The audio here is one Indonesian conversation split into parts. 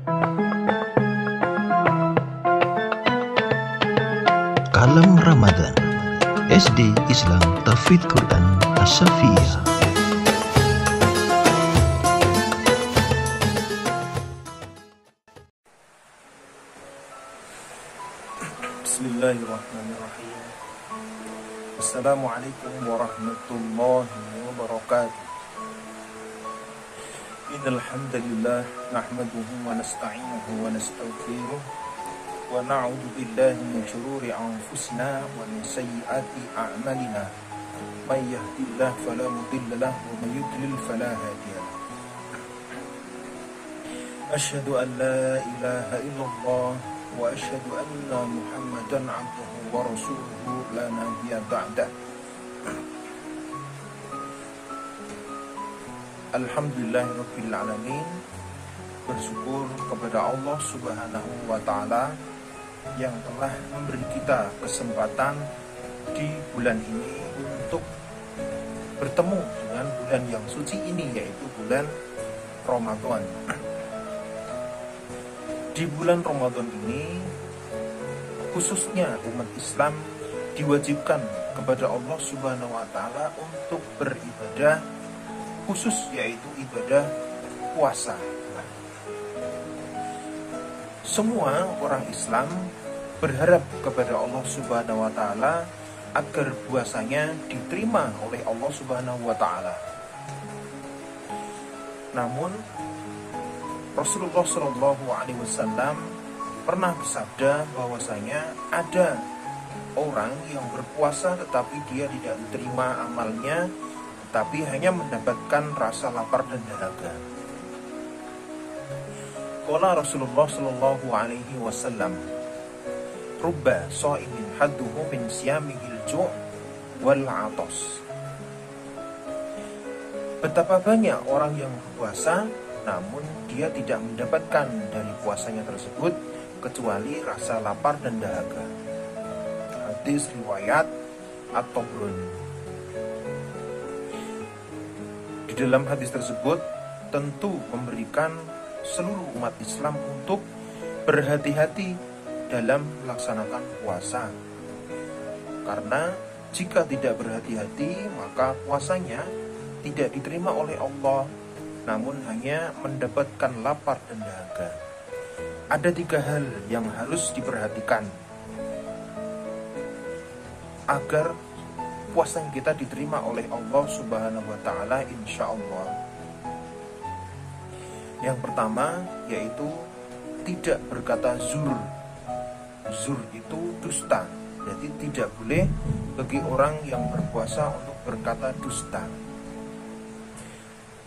Kalam Ramadan SD Islam Tahfidz Quran As-Safiyah. Bismillahirrahmanirrahim. Assalamualaikum warahmatullahi wabarakatuh. Innal hamdalillah nahmaduhu wa nasta'inuhu wa nastaghfiruh wa na'udzu billahi min shururi anfusina wa min sayyiati a'malina. May yahdihillahu fala mudilla lahu wa may yudlil fala hadiya lahu. Asyhadu an la ilaha illallah wa asyhadu anna Muhammadan 'abduhu wa rasuluhu la nabiyya ba'dah. Alhamdulillahirabbil alamin. Bersyukur kepada Allah Subhanahu wa taala yang telah memberi kita kesempatan di bulan ini untuk bertemu dengan bulan yang suci ini, yaitu bulan Ramadan. Di bulan Ramadan ini khususnya umat Islam diwajibkan kepada Allah Subhanahu wa taala untuk beribadah khusus, yaitu ibadah puasa. Semua orang Islam berharap kepada Allah Subhanahu wa taala agar puasanya diterima oleh Allah Subhanahu wa taala. Namun Rasulullah Shallallahu Alaihi Wasallam pernah bersabda bahwasanya ada orang yang berpuasa tetapi dia tidak diterima amalnya, tetapi hanya mendapatkan rasa lapar dan dahaga. Qala Rasulullah Shallallahu Alaihi Wasallam, rubba sha'imin hadduhu min siyamihil ju' wal 'atas. Betapa banyak orang yang berpuasa namun dia tidak mendapatkan dari puasanya tersebut kecuali rasa lapar dan dahaga. Hadis riwayat At-Tabrani. Di dalam hadis tersebut tentu memberikan seluruh umat Islam untuk berhati-hati dalam melaksanakan puasa. Karena jika tidak berhati-hati maka puasanya tidak diterima oleh Allah, namun hanya mendapatkan lapar dan dahaga. Ada 3 hal yang harus diperhatikan agar puasa kita diterima oleh Allah Subhanahu wa taala insyaallah. Yang pertama yaitu tidak berkata zur. Zur itu dusta. Jadi tidak boleh bagi orang yang berpuasa untuk berkata dusta.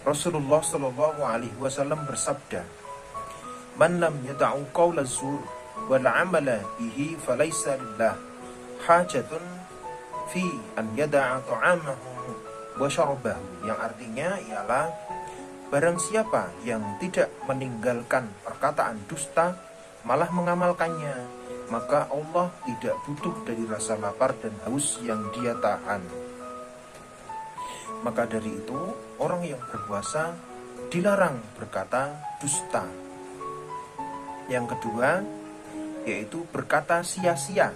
Rasulullah Shallallahu Alaihi Wasallam bersabda, "Man lam yada'u qawla zur wal 'amala bihi falaysa lillah hajatun fi an yada'a ta'amahu wa syarabahu." Yang artinya ialah barang siapa yang tidak meninggalkan perkataan dusta malah mengamalkannya, maka Allah tidak butuh dari rasa lapar dan haus yang dia tahan. Maka dari itu, orang yang berpuasa dilarang berkata dusta. Yang kedua, yaitu berkata sia-sia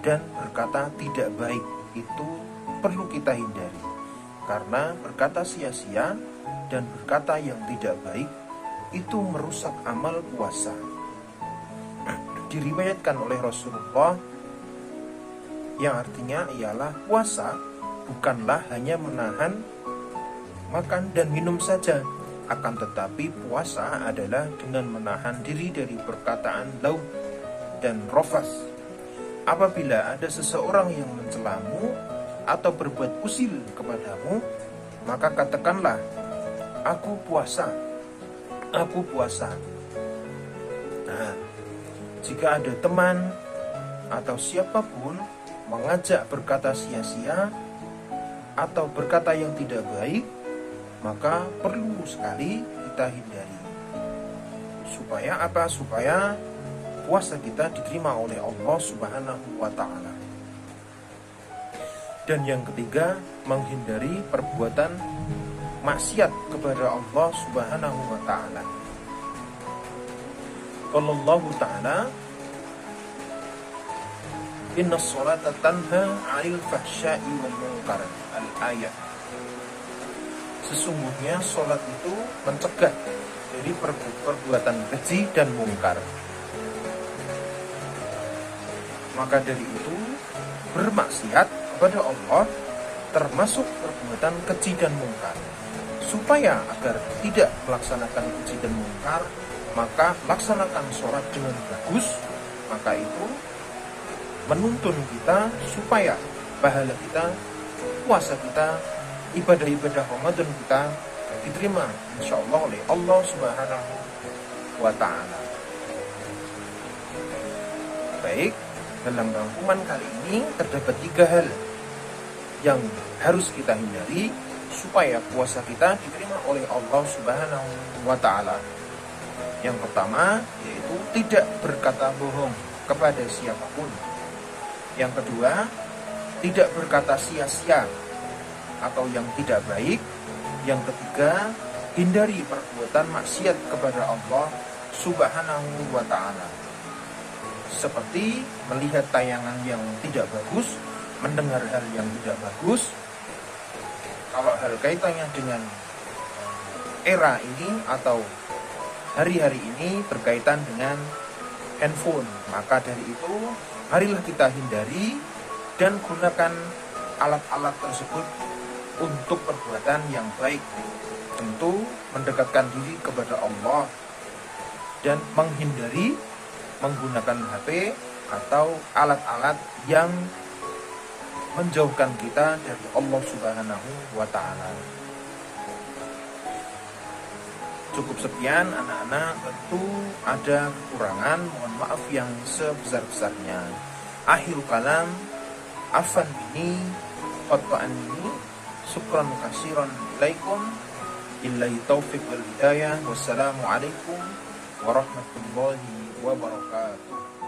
dan berkata tidak baik. Itu perlu kita hindari. Karena berkata sia-sia dan berkata yang tidak baik itu merusak amal puasa. Diriwayatkan oleh Rasulullah yang artinya ialah puasa bukanlah hanya menahan makan dan minum saja, akan tetapi puasa adalah dengan menahan diri dari perkataan laug dan rofas. Apabila ada seseorang yang mencelamu atau berbuat usil kepadamu, maka katakanlah, aku puasa, aku puasa. Nah, jika ada teman atau siapapun mengajak berkata sia-sia atau berkata yang tidak baik, maka perlu sekali kita hindari. Supaya apa? Supaya puasa kita diterima oleh Allah Subhanahu wa ta'ala. Dan yang ketiga, menghindari perbuatan maksiat kepada Allah Subhanahu wa ta'ala. Qala Allah Ta'ala, inna sholata tanha 'anil fahsya'i wal munkar. Al-ayat. Sesungguhnya sholat itu mencegah dari perbuatan keji dan mungkar. Maka dari itu, bermaksiat kepada Allah termasuk perbuatan keji dan mungkar. Supaya agar tidak melaksanakan keji dan mungkar, maka laksanakan sholat dengan bagus. Maka itu menuntun kita supaya pahala kita, puasa kita, ibadah-ibadah Ramadan kita diterima insyaallah oleh Allah Subhanahu wa Ta'ala. Baik, dalam rangkuman kali ini terdapat 3 hal yang harus kita hindari supaya puasa kita diterima oleh Allah Subhanahu wa Ta'ala. Yang pertama yaitu tidak berkata bohong kepada siapapun. Yang kedua, tidak berkata sia-sia atau yang tidak baik. Yang ketiga, hindari perbuatan maksiat kepada Allah Subhanahu wa Ta'ala, seperti melihat tayangan yang tidak bagus, mendengar hal yang tidak bagus. Kalau hal kaitannya dengan era ini atau hari-hari ini berkaitan dengan handphone, maka dari itu marilah kita hindari dan gunakan alat-alat tersebut untuk perbuatan yang baik, tentu mendekatkan diri kepada Allah dan menghindari menggunakan HP atau alat-alat yang menjauhkan kita dari Allah Subhanahu wa Ta'ala. Cukup sekian anak-anak, tentu ada kekurangan, mohon maaf yang sebesar-besarnya. Akhirul kalam, afan ini, khotbaan ini, syukran kasiran ilaikum, illahi taufiq wal hidayah, wassalamualaikum warahmatullahi wabarakatuh.